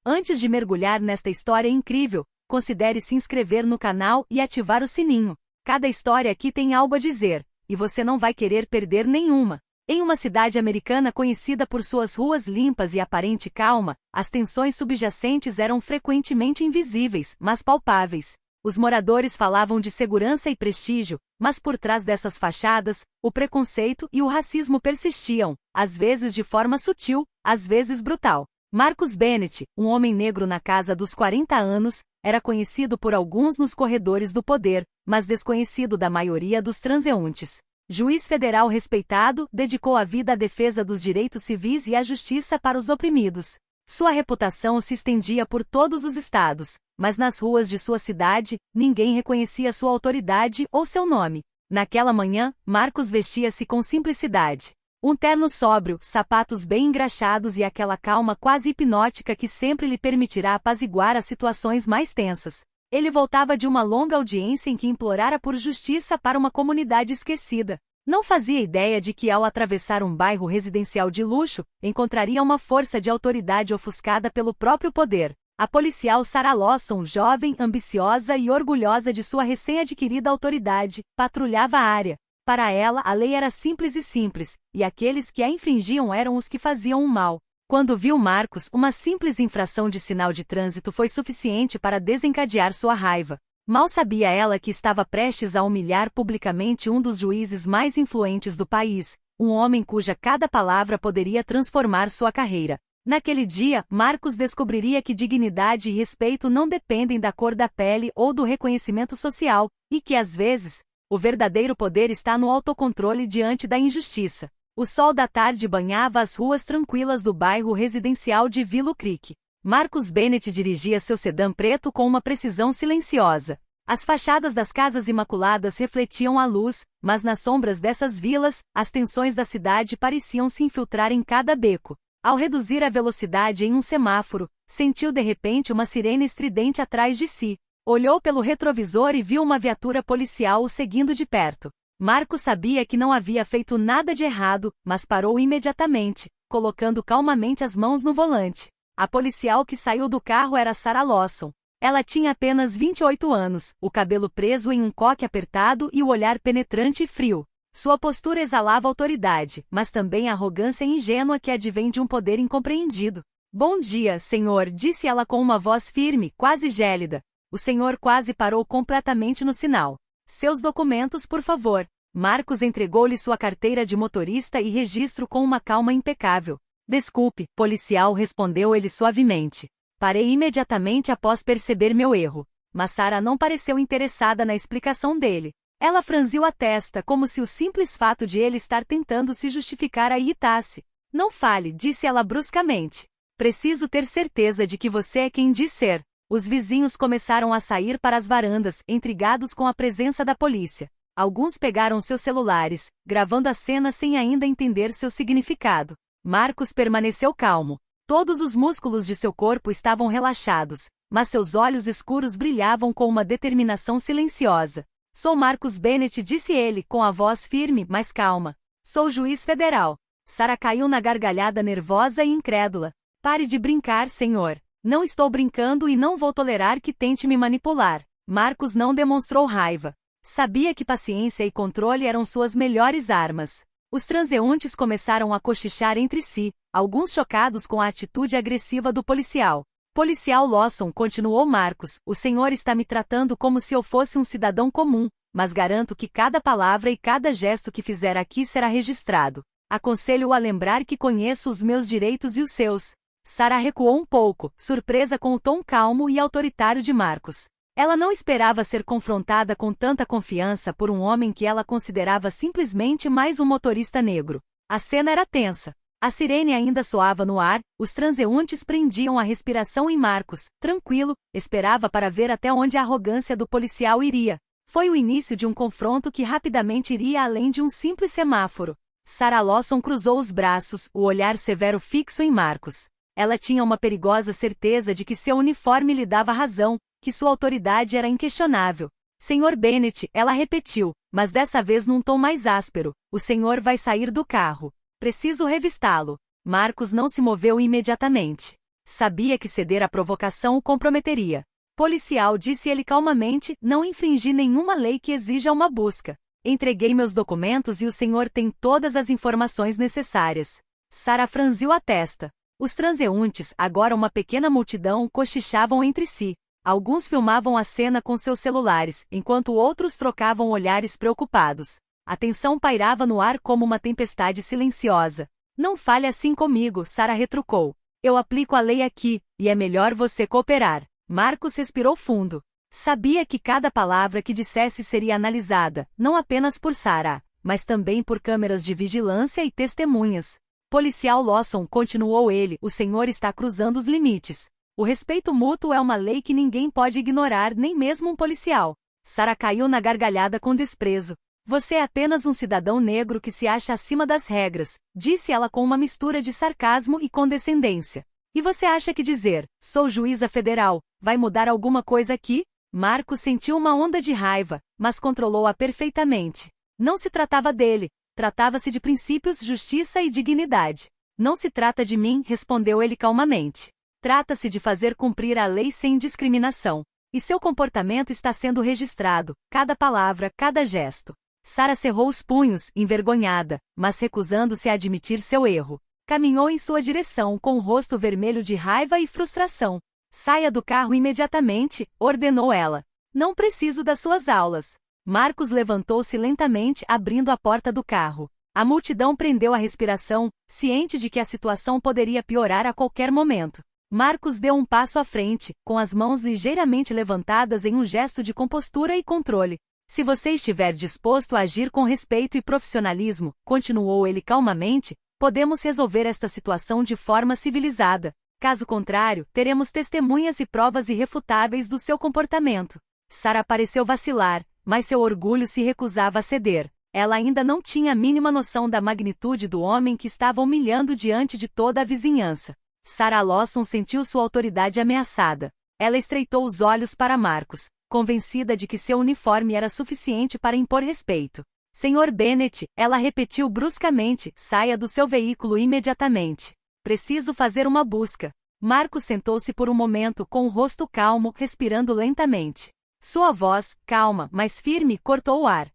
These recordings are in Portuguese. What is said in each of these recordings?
Antes de mergulhar nesta história incrível, considere se inscrever no canal e ativar o sininho. Cada história aqui tem algo a dizer, e você não vai querer perder nenhuma. Em uma cidade americana conhecida por suas ruas limpas e aparente calma, as tensões subjacentes eram frequentemente invisíveis, mas palpáveis. Os moradores falavam de segurança e prestígio, mas por trás dessas fachadas, o preconceito e o racismo persistiam, às vezes de forma sutil, às vezes brutal. Marcus Bennett, um homem negro na casa dos 40 anos, era conhecido por alguns nos corredores do poder, mas desconhecido da maioria dos transeuntes. Juiz federal respeitado, dedicou a vida à defesa dos direitos civis e à justiça para os oprimidos. Sua reputação se estendia por todos os estados, mas nas ruas de sua cidade, ninguém reconhecia sua autoridade ou seu nome. Naquela manhã, Marcus vestia-se com simplicidade. Um terno sóbrio, sapatos bem engraxados e aquela calma quase hipnótica que sempre lhe permitirá apaziguar as situações mais tensas. Ele voltava de uma longa audiência em que implorara por justiça para uma comunidade esquecida. Não fazia ideia de que, ao atravessar um bairro residencial de luxo, encontraria uma força de autoridade ofuscada pelo próprio poder. A policial Sarah Lawson, jovem, ambiciosa e orgulhosa de sua recém-adquirida autoridade, patrulhava a área. Para ela, a lei era simples, e aqueles que a infringiam eram os que faziam o mal. Quando viu Marcus, uma simples infração de sinal de trânsito foi suficiente para desencadear sua raiva. Mal sabia ela que estava prestes a humilhar publicamente um dos juízes mais influentes do país, um homem cuja cada palavra poderia transformar sua carreira. Naquele dia, Marcus descobriria que dignidade e respeito não dependem da cor da pele ou do reconhecimento social, e que, às vezes, o verdadeiro poder está no autocontrole diante da injustiça. O sol da tarde banhava as ruas tranquilas do bairro residencial de Willow Creek. Marcus Bennett dirigia seu sedã preto com uma precisão silenciosa. As fachadas das casas imaculadas refletiam a luz, mas nas sombras dessas vilas, as tensões da cidade pareciam se infiltrar em cada beco. Ao reduzir a velocidade em um semáforo, sentiu de repente uma sirene estridente atrás de si. Olhou pelo retrovisor e viu uma viatura policial o seguindo de perto. Marcus sabia que não havia feito nada de errado, mas parou imediatamente, colocando calmamente as mãos no volante. A policial que saiu do carro era Sarah Lawson. Ela tinha apenas 28 anos, o cabelo preso em um coque apertado e o olhar penetrante e frio. Sua postura exalava autoridade, mas também a arrogância ingênua que advém de um poder incompreendido. "Bom dia, senhor", disse ela com uma voz firme, quase gélida. O senhor quase parou completamente no sinal. "Seus documentos, por favor." Marcus entregou-lhe sua carteira de motorista e registro com uma calma impecável. "Desculpe, policial", respondeu ele suavemente. "Parei imediatamente após perceber meu erro." Mas Sarah não pareceu interessada na explicação dele. Ela franziu a testa como se o simples fato de ele estar tentando se justificar a irritasse. "Não fale", disse ela bruscamente. "Preciso ter certeza de que você é quem diz ser." Os vizinhos começaram a sair para as varandas, intrigados com a presença da polícia. Alguns pegaram seus celulares, gravando a cena sem ainda entender seu significado. Marcus permaneceu calmo. Todos os músculos de seu corpo estavam relaxados, mas seus olhos escuros brilhavam com uma determinação silenciosa. "Sou Marcus Bennett", disse ele, com a voz firme, mas calma. "Sou juiz federal." Sarah caiu na gargalhada nervosa e incrédula. "Pare de brincar, senhor." "Não estou brincando e não vou tolerar que tente me manipular." Marcus não demonstrou raiva. Sabia que paciência e controle eram suas melhores armas. Os transeuntes começaram a cochichar entre si, alguns chocados com a atitude agressiva do policial. "Policial Lawson", continuou Marcus, "o senhor está me tratando como se eu fosse um cidadão comum, mas garanto que cada palavra e cada gesto que fizer aqui será registrado. Aconselho-o a lembrar que conheço os meus direitos e os seus." Sarah recuou um pouco, surpresa com o tom calmo e autoritário de Marcus. Ela não esperava ser confrontada com tanta confiança por um homem que ela considerava simplesmente mais um motorista negro. A cena era tensa. A sirene ainda soava no ar, os transeuntes prendiam a respiração em Marcus, tranquilo, esperava para ver até onde a arrogância do policial iria. Foi o início de um confronto que rapidamente iria além de um simples semáforo. Sarah Lawson cruzou os braços, o olhar severo fixo em Marcus. Ela tinha uma perigosa certeza de que seu uniforme lhe dava razão, que sua autoridade era inquestionável. "Senhor Bennett", ela repetiu, mas dessa vez num tom mais áspero, "o senhor vai sair do carro. Preciso revistá-lo." Marcus não se moveu imediatamente. Sabia que ceder à provocação o comprometeria. Policial, disse ele calmamente, não infringi nenhuma lei que exija uma busca. Entreguei meus documentos e o senhor tem todas as informações necessárias. Sarah franziu a testa. Os transeuntes, agora uma pequena multidão, cochichavam entre si. Alguns filmavam a cena com seus celulares, enquanto outros trocavam olhares preocupados. A tensão pairava no ar como uma tempestade silenciosa. Não fale assim comigo, Sarah retrucou. Eu aplico a lei aqui, e é melhor você cooperar. Marcos respirou fundo. Sabia que cada palavra que dissesse seria analisada, não apenas por Sarah, mas também por câmeras de vigilância e testemunhas. Policial Lawson, continuou ele, o senhor está cruzando os limites. O respeito mútuo é uma lei que ninguém pode ignorar, nem mesmo um policial. Sarah caiu na gargalhada com desprezo. Você é apenas um cidadão negro que se acha acima das regras, disse ela com uma mistura de sarcasmo e condescendência. E você acha que dizer, sou juíza federal, vai mudar alguma coisa aqui? Marcos sentiu uma onda de raiva, mas controlou-a perfeitamente. Não se tratava dele, tratava-se de princípios, justiça e dignidade. Não se trata de mim, respondeu ele calmamente. Trata-se de fazer cumprir a lei sem discriminação. E seu comportamento está sendo registrado, cada palavra, cada gesto. Sarah cerrou os punhos, envergonhada, mas recusando-se a admitir seu erro. Caminhou em sua direção com o rosto vermelho de raiva e frustração. Saia do carro imediatamente, ordenou ela. Não preciso das suas aulas. Marcos levantou-se lentamente, abrindo a porta do carro. A multidão prendeu a respiração, ciente de que a situação poderia piorar a qualquer momento. Marcos deu um passo à frente, com as mãos ligeiramente levantadas em um gesto de compostura e controle. Se você estiver disposto a agir com respeito e profissionalismo, continuou ele calmamente, podemos resolver esta situação de forma civilizada. Caso contrário, teremos testemunhas e provas irrefutáveis do seu comportamento. Sarah pareceu vacilar, mas seu orgulho se recusava a ceder. Ela ainda não tinha a mínima noção da magnitude do homem que estava humilhando diante de toda a vizinhança. Sarah Lawson sentiu sua autoridade ameaçada. Ela estreitou os olhos para Marcos, convencida de que seu uniforme era suficiente para impor respeito. Senhor Bennett, ela repetiu bruscamente, saia do seu veículo imediatamente. Preciso fazer uma busca. Marcos sentou-se por um momento com o rosto calmo, respirando lentamente. Sua voz, calma, mas firme, cortou o ar.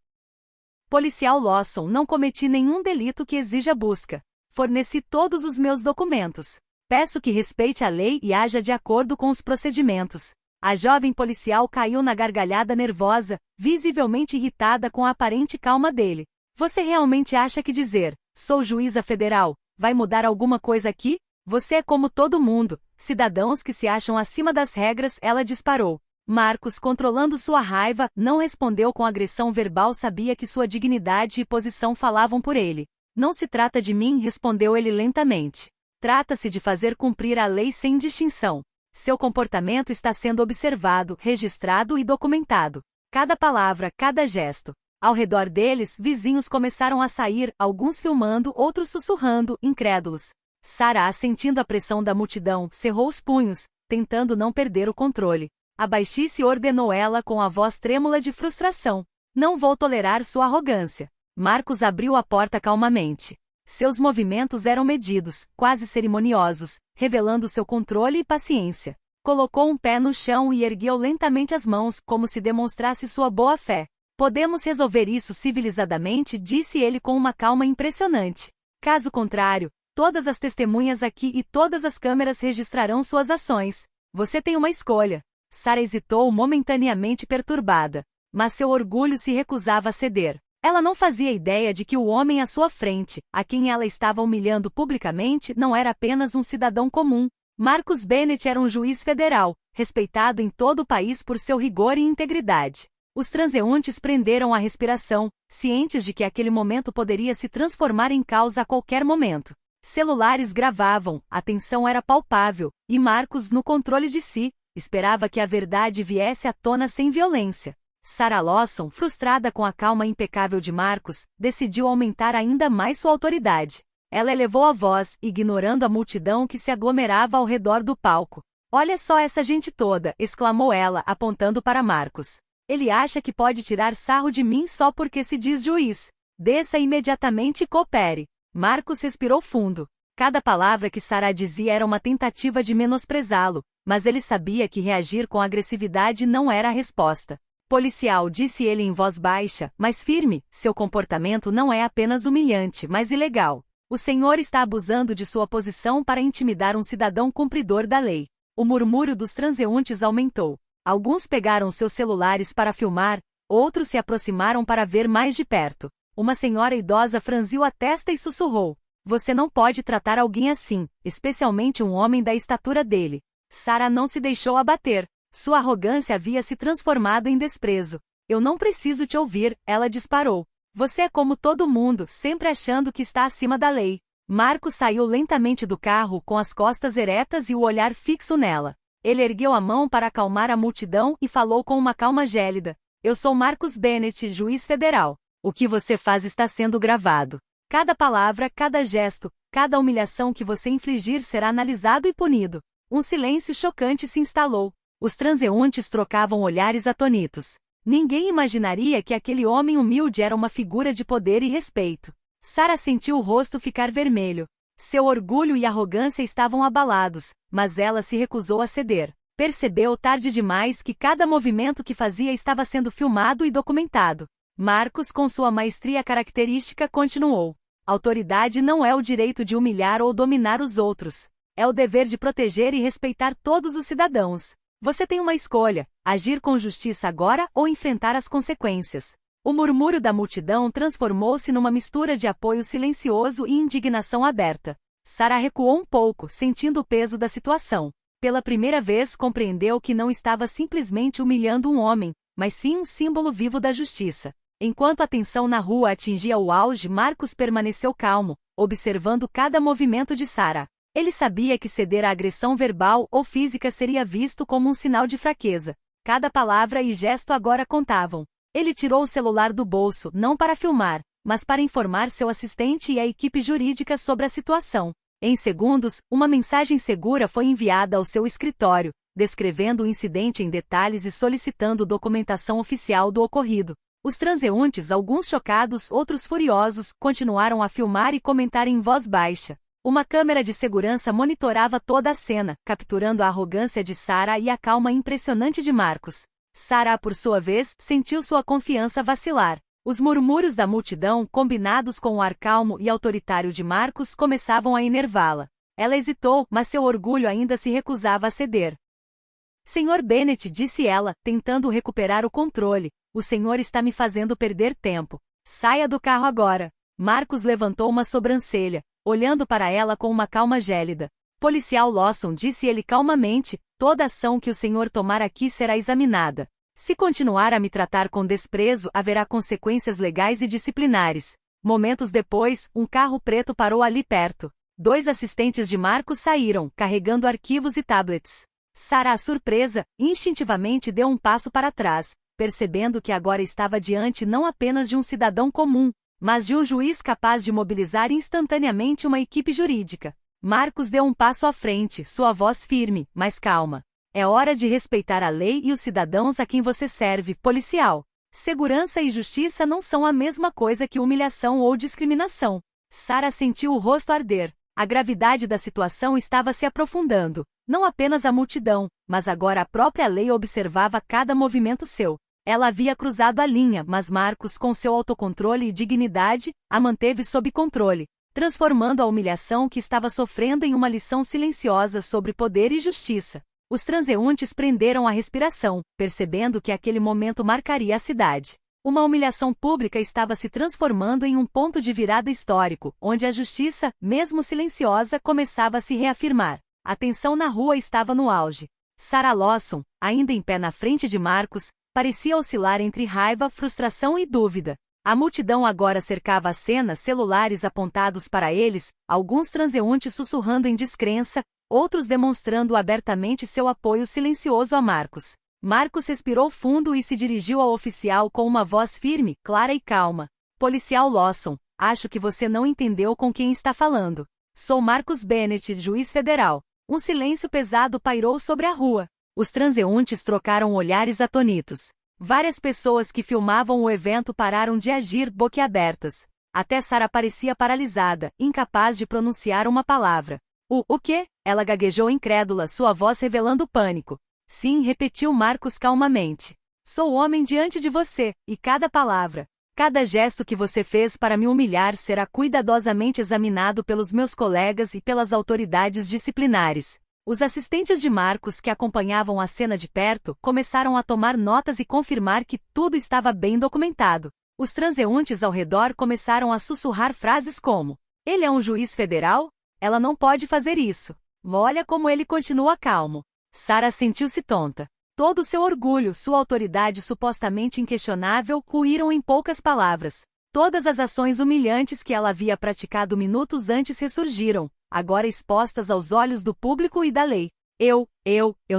Policial Lawson, não cometi nenhum delito que exija busca. Forneci todos os meus documentos. Peço que respeite a lei e haja de acordo com os procedimentos. A jovem policial caiu na gargalhada nervosa, visivelmente irritada com a aparente calma dele. Você realmente acha que dizer, sou juíza federal, vai mudar alguma coisa aqui? Você é como todo mundo, cidadãos que se acham acima das regras, ela disparou. Marcos, controlando sua raiva, não respondeu com agressão verbal, sabia que sua dignidade e posição falavam por ele. Não se trata de mim, respondeu ele lentamente. Trata-se de fazer cumprir a lei sem distinção. Seu comportamento está sendo observado, registrado e documentado. Cada palavra, cada gesto. Ao redor deles, vizinhos começaram a sair, alguns filmando, outros sussurrando, incrédulos. Sarah, sentindo a pressão da multidão, cerrou os punhos, tentando não perder o controle. Abaixe-se, ordenou ela com a voz trêmula de frustração. Não vou tolerar sua arrogância. Marcos abriu a porta calmamente. Seus movimentos eram medidos, quase cerimoniosos, revelando seu controle e paciência. Colocou um pé no chão e ergueu lentamente as mãos, como se demonstrasse sua boa-fé. Podemos resolver isso civilizadamente, disse ele com uma calma impressionante. Caso contrário, todas as testemunhas aqui e todas as câmeras registrarão suas ações. Você tem uma escolha. Sarah hesitou momentaneamente perturbada, mas seu orgulho se recusava a ceder. Ela não fazia ideia de que o homem à sua frente, a quem ela estava humilhando publicamente, não era apenas um cidadão comum. Marcos Bennett era um juiz federal, respeitado em todo o país por seu rigor e integridade. Os transeuntes prenderam a respiração, cientes de que aquele momento poderia se transformar em caos a qualquer momento. Celulares gravavam, a tensão era palpável, e Marcos, no controle de si, esperava que a verdade viesse à tona sem violência. Sarah Lawson, frustrada com a calma impecável de Marcos, decidiu aumentar ainda mais sua autoridade. Ela elevou a voz, ignorando a multidão que se aglomerava ao redor do palco. Olha só essa gente toda, exclamou ela, apontando para Marcos. Ele acha que pode tirar sarro de mim só porque se diz juiz. Desça imediatamente e coopere. Marcos respirou fundo. Cada palavra que Sarah dizia era uma tentativa de menosprezá-lo, mas ele sabia que reagir com agressividade não era a resposta. Policial, disse ele em voz baixa, mas firme, seu comportamento não é apenas humilhante, mas ilegal. O senhor está abusando de sua posição para intimidar um cidadão cumpridor da lei. O murmúrio dos transeuntes aumentou. Alguns pegaram seus celulares para filmar, outros se aproximaram para ver mais de perto. Uma senhora idosa franziu a testa e sussurrou: "Você não pode tratar alguém assim, especialmente um homem da estatura dele." Sarah não se deixou abater. Sua arrogância havia se transformado em desprezo. "Eu não preciso te ouvir", ela disparou. "Você é como todo mundo, sempre achando que está acima da lei." Marcos saiu lentamente do carro com as costas eretas e o olhar fixo nela. Ele ergueu a mão para acalmar a multidão e falou com uma calma gélida: "Eu sou Marcus Bennett, juiz federal. O que você faz está sendo gravado. Cada palavra, cada gesto, cada humilhação que você infligir será analisado e punido." Um silêncio chocante se instalou. Os transeuntes trocavam olhares atonitos. Ninguém imaginaria que aquele homem humilde era uma figura de poder e respeito. Sarah sentiu o rosto ficar vermelho. Seu orgulho e arrogância estavam abalados, mas ela se recusou a ceder. Percebeu tarde demais que cada movimento que fazia estava sendo filmado e documentado. Marcos, com sua maestria característica, continuou: "Autoridade não é o direito de humilhar ou dominar os outros. É o dever de proteger e respeitar todos os cidadãos. Você tem uma escolha: agir com justiça agora ou enfrentar as consequências." O murmúrio da multidão transformou-se numa mistura de apoio silencioso e indignação aberta. Sarah recuou um pouco, sentindo o peso da situação. Pela primeira vez compreendeu que não estava simplesmente humilhando um homem, mas sim um símbolo vivo da justiça. Enquanto a tensão na rua atingia o auge, Marcos permaneceu calmo, observando cada movimento de Sarah. Ele sabia que ceder à agressão verbal ou física seria visto como um sinal de fraqueza. Cada palavra e gesto agora contavam. Ele tirou o celular do bolso, não para filmar, mas para informar seu assistente e a equipe jurídica sobre a situação. Em segundos, uma mensagem segura foi enviada ao seu escritório, descrevendo o incidente em detalhes e solicitando documentação oficial do ocorrido. Os transeuntes, alguns chocados, outros furiosos, continuaram a filmar e comentar em voz baixa. Uma câmera de segurança monitorava toda a cena, capturando a arrogância de Sarah e a calma impressionante de Marcos. Sarah, por sua vez, sentiu sua confiança vacilar. Os murmúrios da multidão, combinados com o ar calmo e autoritário de Marcos, começavam a enervá-la. Ela hesitou, mas seu orgulho ainda se recusava a ceder. "Senhor Bennett", disse ela, tentando recuperar o controle, "o senhor está me fazendo perder tempo. Saia do carro agora." Marcos levantou uma sobrancelha, olhando para ela com uma calma gélida. "Policial Lawson", disse ele calmamente, "toda ação que o senhor tomar aqui será examinada. Se continuar a me tratar com desprezo, haverá consequências legais e disciplinares." Momentos depois, um carro preto parou ali perto. 2 assistentes de Marcos saíram, carregando arquivos e tablets. Sarah, surpresa, instintivamente deu um passo para trás, percebendo que agora estava diante não apenas de um cidadão comum, mas de um juiz capaz de mobilizar instantaneamente uma equipe jurídica. Marcos deu um passo à frente, sua voz firme, mas calma. "É hora de respeitar a lei e os cidadãos a quem você serve, policial. Segurança e justiça não são a mesma coisa que humilhação ou discriminação." Sarah sentiu o rosto arder. A gravidade da situação estava se aprofundando. Não apenas a multidão, mas agora a própria lei observava cada movimento seu. Ela havia cruzado a linha, mas Marcos, com seu autocontrole e dignidade, a manteve sob controle, transformando a humilhação que estava sofrendo em uma lição silenciosa sobre poder e justiça. Os transeuntes prenderam a respiração, percebendo que aquele momento marcaria a cidade. Uma humilhação pública estava se transformando em um ponto de virada histórico, onde a justiça, mesmo silenciosa, começava a se reafirmar. A tensão na rua estava no auge. Sarah Lawson, ainda em pé na frente de Marcos, parecia oscilar entre raiva, frustração e dúvida. A multidão agora cercava a cena, celulares apontados para eles, alguns transeuntes sussurrando em descrença, outros demonstrando abertamente seu apoio silencioso a Marcos. Marcos respirou fundo e se dirigiu ao oficial com uma voz firme, clara e calma. "Policial Lawson, acho que você não entendeu com quem está falando. Sou Marcus Bennett, juiz federal." Um silêncio pesado pairou sobre a rua. Os transeuntes trocaram olhares atonitos. Várias pessoas que filmavam o evento pararam de agir boquiabertas. Até Sarah parecia paralisada, incapaz de pronunciar uma palavra. O quê? Ela gaguejou incrédula, sua voz revelando pânico. Sim, repetiu Marcos calmamente. Sou o homem diante de você, e cada palavra, cada gesto que você fez para me humilhar será cuidadosamente examinado pelos meus colegas e pelas autoridades disciplinares. Os assistentes de Marcos que acompanhavam a cena de perto começaram a tomar notas e confirmar que tudo estava bem documentado. Os transeuntes ao redor começaram a sussurrar frases como: ele é um juiz federal? Ela não pode fazer isso. Olha como ele continua calmo. Sarah sentiu-se tonta. Todo o seu orgulho, sua autoridade supostamente inquestionável, ruíram em poucas palavras. Todas as ações humilhantes que ela havia praticado minutos antes ressurgiram, agora expostas aos olhos do público e da lei. Eu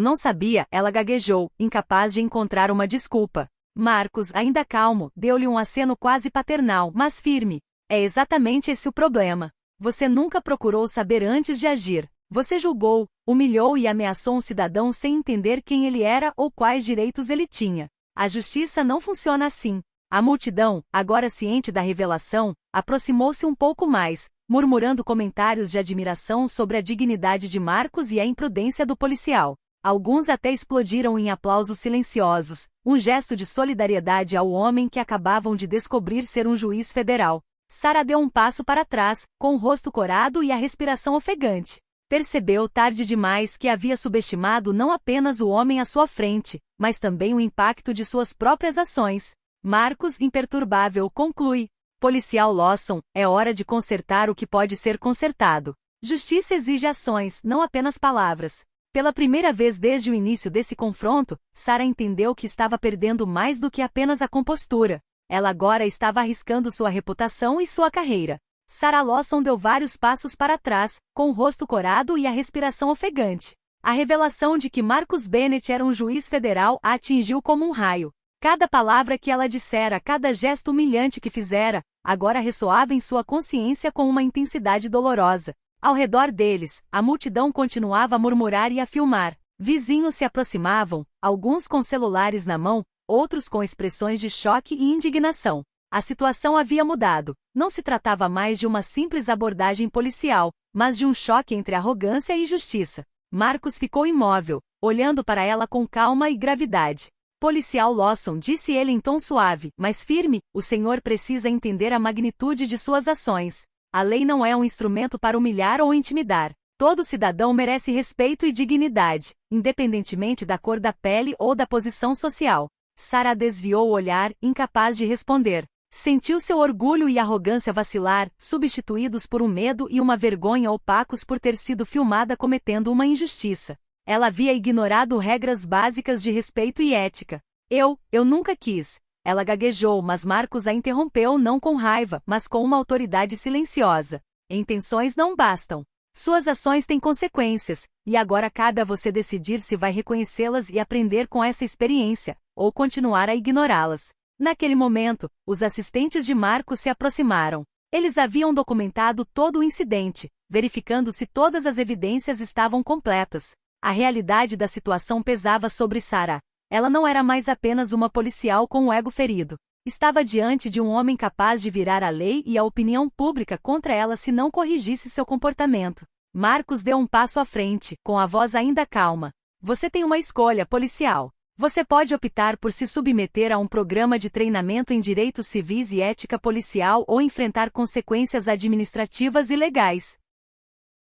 não sabia, ela gaguejou, incapaz de encontrar uma desculpa. Marcos, ainda calmo, deu-lhe um aceno quase paternal, mas firme. É exatamente esse o problema. Você nunca procurou saber antes de agir. Você julgou, humilhou e ameaçou um cidadão sem entender quem ele era ou quais direitos ele tinha. A justiça não funciona assim. A multidão, agora ciente da revelação, aproximou-se um pouco mais, murmurando comentários de admiração sobre a dignidade de Marcos e a imprudência do policial. Alguns até explodiram em aplausos silenciosos, um gesto de solidariedade ao homem que acabavam de descobrir ser um juiz federal. Sarah deu um passo para trás, com o rosto corado e a respiração ofegante. Percebeu tarde demais que havia subestimado não apenas o homem à sua frente, mas também o impacto de suas próprias ações. Marcos, imperturbável, conclui: policial Lawson, é hora de consertar o que pode ser consertado. Justiça exige ações, não apenas palavras. Pela primeira vez desde o início desse confronto, Sarah entendeu que estava perdendo mais do que apenas a compostura. Ela agora estava arriscando sua reputação e sua carreira. Sarah Lawson deu vários passos para trás, com o rosto corado e a respiração ofegante. A revelação de que Marcus Bennett era um juiz federal a atingiu como um raio. Cada palavra que ela dissera, cada gesto humilhante que fizera, agora ressoava em sua consciência com uma intensidade dolorosa. Ao redor deles, a multidão continuava a murmurar e a filmar. Vizinhos se aproximavam, alguns com celulares na mão, outros com expressões de choque e indignação. A situação havia mudado. Não se tratava mais de uma simples abordagem policial, mas de um choque entre arrogância e justiça. Marcos ficou imóvel, olhando para ela com calma e gravidade. Policial Lawson, disse ele em tom suave, mas firme, o senhor precisa entender a magnitude de suas ações. A lei não é um instrumento para humilhar ou intimidar. Todo cidadão merece respeito e dignidade, independentemente da cor da pele ou da posição social. Sarah desviou o olhar, incapaz de responder. Sentiu seu orgulho e arrogância vacilar, substituídos por um medo e uma vergonha opacos por ter sido filmada cometendo uma injustiça. Ela havia ignorado regras básicas de respeito e ética. Eu nunca quis. Ela gaguejou, mas Marcos a interrompeu não com raiva, mas com uma autoridade silenciosa. Intenções não bastam. Suas ações têm consequências, e agora cabe a você decidir se vai reconhecê-las e aprender com essa experiência, ou continuar a ignorá-las. Naquele momento, os assistentes de Marcos se aproximaram. Eles haviam documentado todo o incidente, verificando se todas as evidências estavam completas. A realidade da situação pesava sobre Sarah. Ela não era mais apenas uma policial com o ego ferido. Estava diante de um homem capaz de virar a lei e a opinião pública contra ela se não corrigisse seu comportamento. Marcos deu um passo à frente, com a voz ainda calma. Você tem uma escolha, policial. Você pode optar por se submeter a um programa de treinamento em direitos civis e ética policial ou enfrentar consequências administrativas e legais.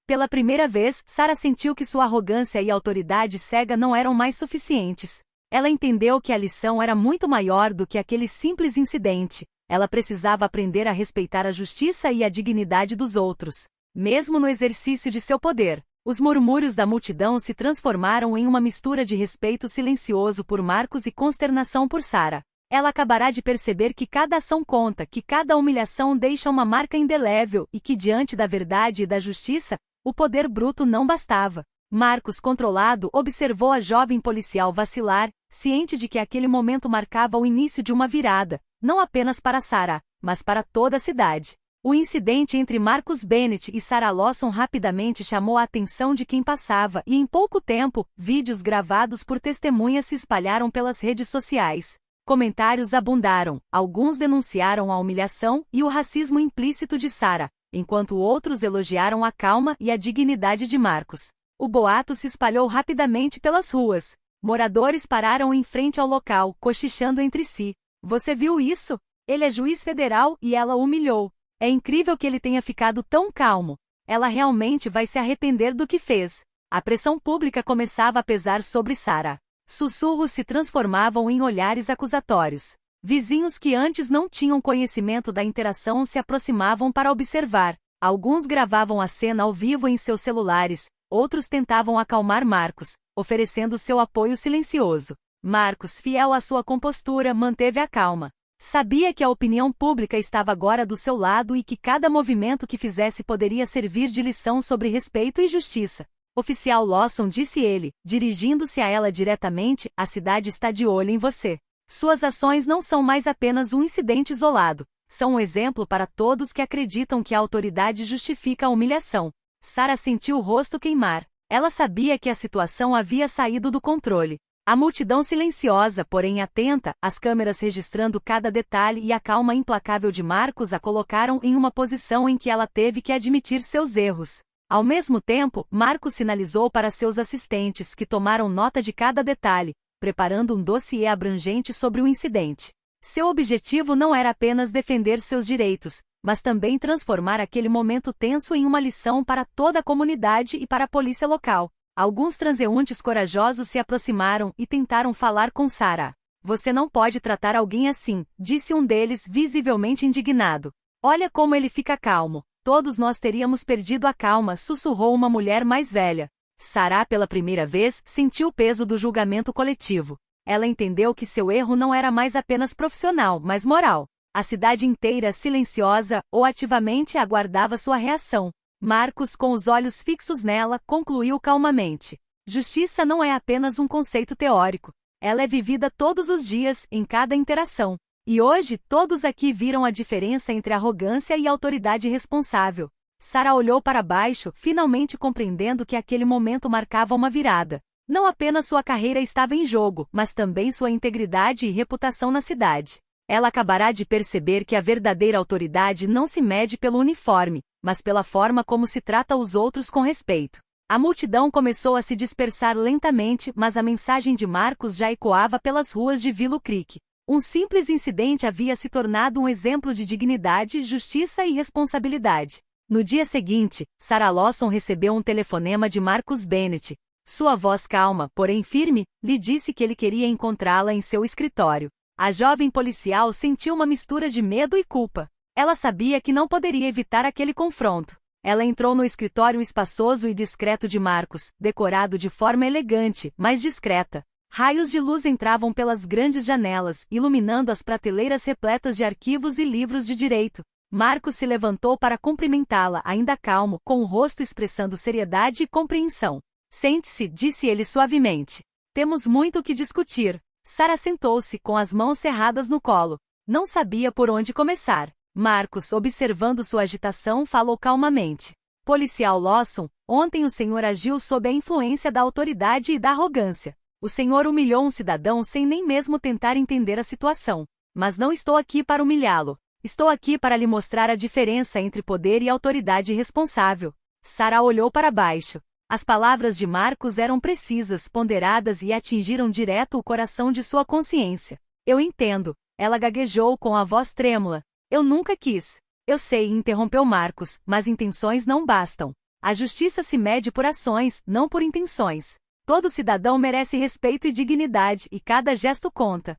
Pela primeira vez, Sarah sentiu que sua arrogância e autoridade cega não eram mais suficientes. Ela entendeu que a lição era muito maior do que aquele simples incidente. Ela precisava aprender a respeitar a justiça e a dignidade dos outros, mesmo no exercício de seu poder. Os murmúrios da multidão se transformaram em uma mistura de respeito silencioso por Marcos e consternação por Sarah. Ela acabará de perceber que cada ação conta, que cada humilhação deixa uma marca indelével e que diante da verdade e da justiça, o poder bruto não bastava. Marcos, controlado, observou a jovem policial vacilar, ciente de que aquele momento marcava o início de uma virada, não apenas para Sarah, mas para toda a cidade. O incidente entre Marcus Bennett e Sarah Lawson rapidamente chamou a atenção de quem passava e em pouco tempo, vídeos gravados por testemunhas se espalharam pelas redes sociais. Comentários abundaram, alguns denunciaram a humilhação e o racismo implícito de Sarah, enquanto outros elogiaram a calma e a dignidade de Marcos. O boato se espalhou rapidamente pelas ruas. Moradores pararam em frente ao local, cochichando entre si. Você viu isso? Ele é juiz federal e ela o humilhou. É incrível que ele tenha ficado tão calmo. Ela realmente vai se arrepender do que fez. A pressão pública começava a pesar sobre Sarah. Sussurros se transformavam em olhares acusatórios. Vizinhos que antes não tinham conhecimento da interação se aproximavam para observar. Alguns gravavam a cena ao vivo em seus celulares, outros tentavam acalmar Marcos, oferecendo seu apoio silencioso. Marcos, fiel à sua compostura, manteve a calma. Sabia que a opinião pública estava agora do seu lado e que cada movimento que fizesse poderia servir de lição sobre respeito e justiça. Oficial Lawson, disse ele, dirigindo-se a ela diretamente, a cidade está de olho em você. Suas ações não são mais apenas um incidente isolado, são um exemplo para todos que acreditam que a autoridade justifica a humilhação. Sarah sentiu o rosto queimar. Ela sabia que a situação havia saído do controle. A multidão silenciosa, porém atenta, as câmeras registrando cada detalhe e a calma implacável de Marcos a colocaram em uma posição em que ela teve que admitir seus erros. Ao mesmo tempo, Marcos sinalizou para seus assistentes que tomaram nota de cada detalhe, preparando um dossiê abrangente sobre o incidente. Seu objetivo não era apenas defender seus direitos, mas também transformar aquele momento tenso em uma lição para toda a comunidade e para a polícia local. Alguns transeuntes corajosos se aproximaram e tentaram falar com Sarah. Você não pode tratar alguém assim, disse um deles visivelmente indignado. Olha como ele fica calmo. Todos nós teríamos perdido a calma, sussurrou uma mulher mais velha. Sarah, pela primeira vez, sentiu o peso do julgamento coletivo. Ela entendeu que seu erro não era mais apenas profissional, mas moral. A cidade inteira, silenciosa ou ativamente, aguardava sua reação. Marcos, com os olhos fixos nela, concluiu calmamente. Justiça não é apenas um conceito teórico. Ela é vivida todos os dias, em cada interação. E hoje, todos aqui viram a diferença entre arrogância e autoridade responsável. Sarah olhou para baixo, finalmente compreendendo que aquele momento marcava uma virada. Não apenas sua carreira estava em jogo, mas também sua integridade e reputação na cidade. Ela acabará de perceber que a verdadeira autoridade não se mede pelo uniforme, mas pela forma como se trata os outros com respeito. A multidão começou a se dispersar lentamente, mas a mensagem de Marcos já ecoava pelas ruas de Willow Creek. Um simples incidente havia se tornado um exemplo de dignidade, justiça e responsabilidade. No dia seguinte, Sarah Lawson recebeu um telefonema de Marcus Bennett. Sua voz calma, porém firme, lhe disse que ele queria encontrá-la em seu escritório. A jovem policial sentiu uma mistura de medo e culpa. Ela sabia que não poderia evitar aquele confronto. Ela entrou no escritório espaçoso e discreto de Marcus, decorado de forma elegante, mas discreta. Raios de luz entravam pelas grandes janelas, iluminando as prateleiras repletas de arquivos e livros de direito. Marcos se levantou para cumprimentá-la, ainda calmo, com o rosto expressando seriedade e compreensão. Sente-se, disse ele suavemente. Temos muito o que discutir. Sarah sentou-se, com as mãos cerradas no colo. Não sabia por onde começar. Marcos, observando sua agitação, falou calmamente. Policial Lawson, ontem o senhor agiu sob a influência da autoridade e da arrogância. O senhor humilhou um cidadão sem nem mesmo tentar entender a situação. Mas não estou aqui para humilhá-lo. Estou aqui para lhe mostrar a diferença entre poder e autoridade responsável. Sarah olhou para baixo. As palavras de Marcos eram precisas, ponderadas e atingiram direto o coração de sua consciência. Eu entendo. Ela gaguejou com a voz trêmula. Eu nunca quis. Eu sei, interrompeu Marcos, mas intenções não bastam. A justiça se mede por ações, não por intenções. Todo cidadão merece respeito e dignidade, e cada gesto conta.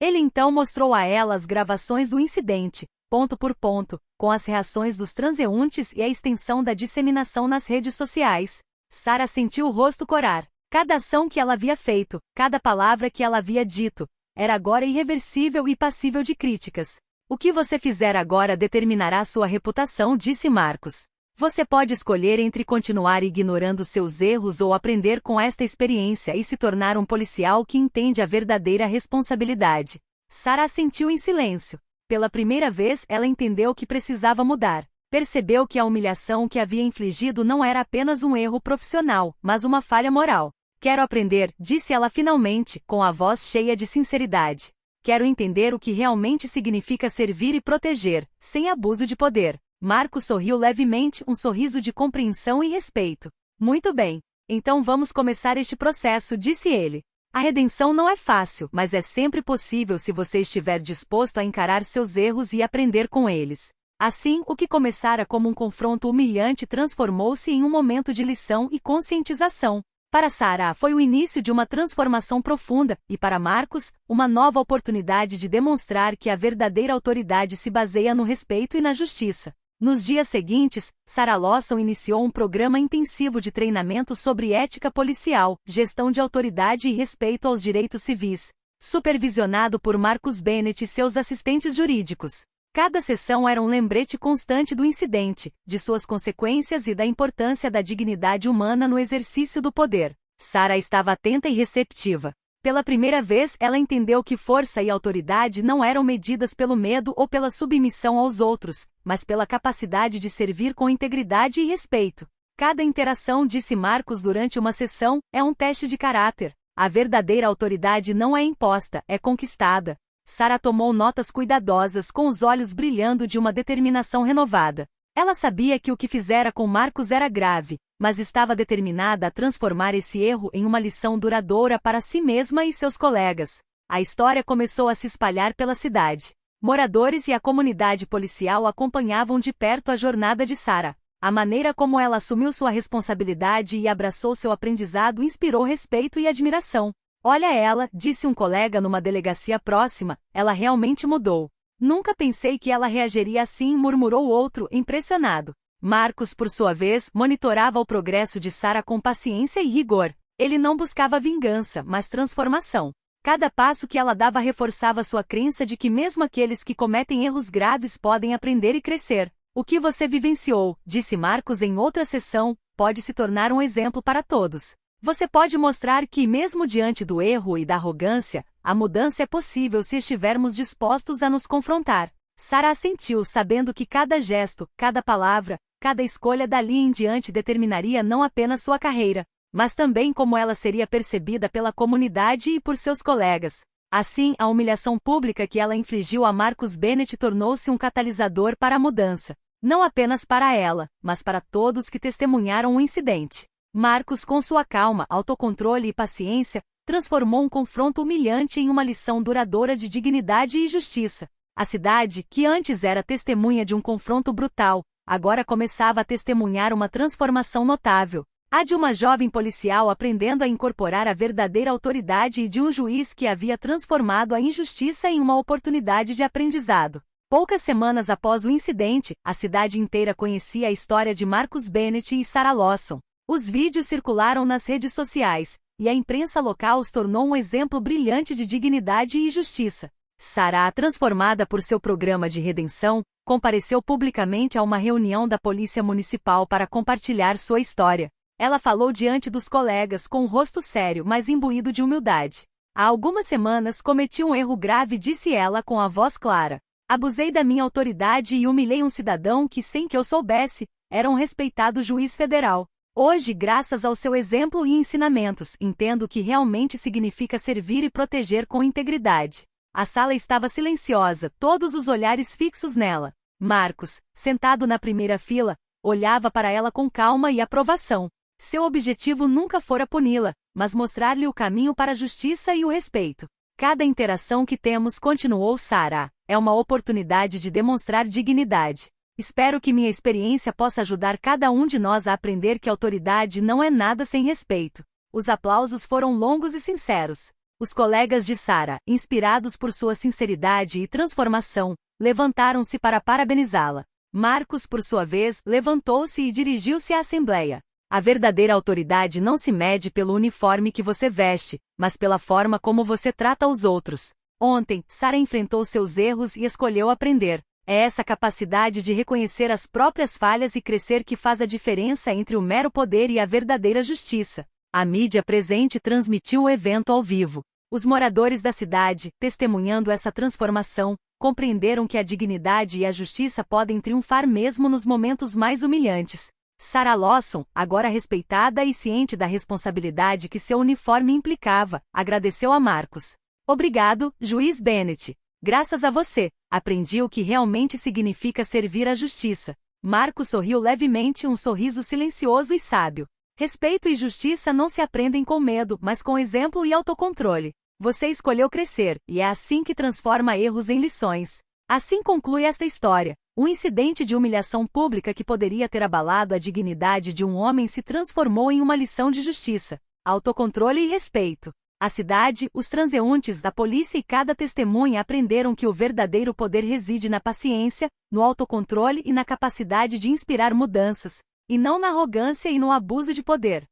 Ele então mostrou a ela as gravações do incidente, ponto por ponto, com as reações dos transeuntes e a extensão da disseminação nas redes sociais. Sarah sentiu o rosto corar. Cada ação que ela havia feito, cada palavra que ela havia dito, era agora irreversível e passível de críticas. O que você fizer agora determinará sua reputação, disse Marcos. Você pode escolher entre continuar ignorando seus erros ou aprender com esta experiência e se tornar um policial que entende a verdadeira responsabilidade. Sarah assentiu em silêncio. Pela primeira vez, ela entendeu que precisava mudar. Percebeu que a humilhação que havia infligido não era apenas um erro profissional, mas uma falha moral. Quero aprender, disse ela finalmente, com a voz cheia de sinceridade. Quero entender o que realmente significa servir e proteger, sem abuso de poder. Marcos sorriu levemente, um sorriso de compreensão e respeito. Muito bem. Então vamos começar este processo, disse ele. A redenção não é fácil, mas é sempre possível se você estiver disposto a encarar seus erros e aprender com eles. Assim, o que começara como um confronto humilhante transformou-se em um momento de lição e conscientização. Para Sarah foi o início de uma transformação profunda, e para Marcos, uma nova oportunidade de demonstrar que a verdadeira autoridade se baseia no respeito e na justiça. Nos dias seguintes, Sarah Lawson iniciou um programa intensivo de treinamento sobre ética policial, gestão de autoridade e respeito aos direitos civis, supervisionado por Marcus Bennett e seus assistentes jurídicos. Cada sessão era um lembrete constante do incidente, de suas consequências e da importância da dignidade humana no exercício do poder. Sarah estava atenta e receptiva. Pela primeira vez, ela entendeu que força e autoridade não eram medidas pelo medo ou pela submissão aos outros, mas pela capacidade de servir com integridade e respeito. Cada interação, disse Marcos durante uma sessão, é um teste de caráter. A verdadeira autoridade não é imposta, é conquistada. Sarah tomou notas cuidadosas, com os olhos brilhando de uma determinação renovada. Ela sabia que o que fizera com Marcos era grave, mas estava determinada a transformar esse erro em uma lição duradoura para si mesma e seus colegas. A história começou a se espalhar pela cidade. Moradores e a comunidade policial acompanhavam de perto a jornada de Sarah. A maneira como ela assumiu sua responsabilidade e abraçou seu aprendizado inspirou respeito e admiração. Olha ela, disse um colega numa delegacia próxima, ela realmente mudou. Nunca pensei que ela reagiria assim, murmurou outro, impressionado. Marcos, por sua vez, monitorava o progresso de Sarah com paciência e rigor. Ele não buscava vingança, mas transformação. Cada passo que ela dava reforçava sua crença de que mesmo aqueles que cometem erros graves podem aprender e crescer. O que você vivenciou, disse Marcos em outra sessão, pode se tornar um exemplo para todos. Você pode mostrar que, mesmo diante do erro e da arrogância, a mudança é possível se estivermos dispostos a nos confrontar. Sarah assentiu, sabendo que cada gesto, cada palavra, cada escolha dali em diante determinaria não apenas sua carreira, mas também como ela seria percebida pela comunidade e por seus colegas. Assim, a humilhação pública que ela infligiu a Marcus Bennett tornou-se um catalisador para a mudança. Não apenas para ela, mas para todos que testemunharam o incidente. Marcos, com sua calma, autocontrole e paciência, transformou um confronto humilhante em uma lição duradoura de dignidade e justiça. A cidade, que antes era testemunha de um confronto brutal, agora começava a testemunhar uma transformação notável. A de uma jovem policial aprendendo a incorporar a verdadeira autoridade e de um juiz que havia transformado a injustiça em uma oportunidade de aprendizado. Poucas semanas após o incidente, a cidade inteira conhecia a história de Marcus Bennett e Sarah Lawson. Os vídeos circularam nas redes sociais, e a imprensa local os tornou um exemplo brilhante de dignidade e justiça. Sarah, transformada por seu programa de redenção, compareceu publicamente a uma reunião da Polícia Municipal para compartilhar sua história. Ela falou diante dos colegas com um rosto sério, mas imbuído de humildade. Há algumas semanas cometi um erro grave, disse ela com a voz clara. Abusei da minha autoridade e humilhei um cidadão que, sem que eu soubesse, era um respeitado juiz federal. Hoje, graças ao seu exemplo e ensinamentos, entendo o que realmente significa servir e proteger com integridade. A sala estava silenciosa, todos os olhares fixos nela. Marcos, sentado na primeira fila, olhava para ela com calma e aprovação. Seu objetivo nunca fora puni-la, mas mostrar-lhe o caminho para a justiça e o respeito. Cada interação que temos, continuou Sarah, é uma oportunidade de demonstrar dignidade. Espero que minha experiência possa ajudar cada um de nós a aprender que autoridade não é nada sem respeito. Os aplausos foram longos e sinceros. Os colegas de Sarah, inspirados por sua sinceridade e transformação, levantaram-se para parabenizá-la. Marcos, por sua vez, levantou-se e dirigiu-se à Assembleia. A verdadeira autoridade não se mede pelo uniforme que você veste, mas pela forma como você trata os outros. Ontem, Sarah enfrentou seus erros e escolheu aprender. É essa capacidade de reconhecer as próprias falhas e crescer que faz a diferença entre o mero poder e a verdadeira justiça. A mídia presente transmitiu o evento ao vivo. Os moradores da cidade, testemunhando essa transformação, compreenderam que a dignidade e a justiça podem triunfar mesmo nos momentos mais humilhantes. Sarah Lawson, agora respeitada e ciente da responsabilidade que seu uniforme implicava, agradeceu a Marcos. Obrigado, juiz Bennett. Graças a você, aprendi o que realmente significa servir à justiça. Marco sorriu levemente, um sorriso silencioso e sábio. Respeito e justiça não se aprendem com medo, mas com exemplo e autocontrole. Você escolheu crescer, e é assim que transforma erros em lições. Assim conclui esta história. Um incidente de humilhação pública que poderia ter abalado a dignidade de um homem se transformou em uma lição de justiça, autocontrole e respeito. A cidade, os transeuntes, a polícia e cada testemunha aprenderam que o verdadeiro poder reside na paciência, no autocontrole e na capacidade de inspirar mudanças, e não na arrogância e no abuso de poder.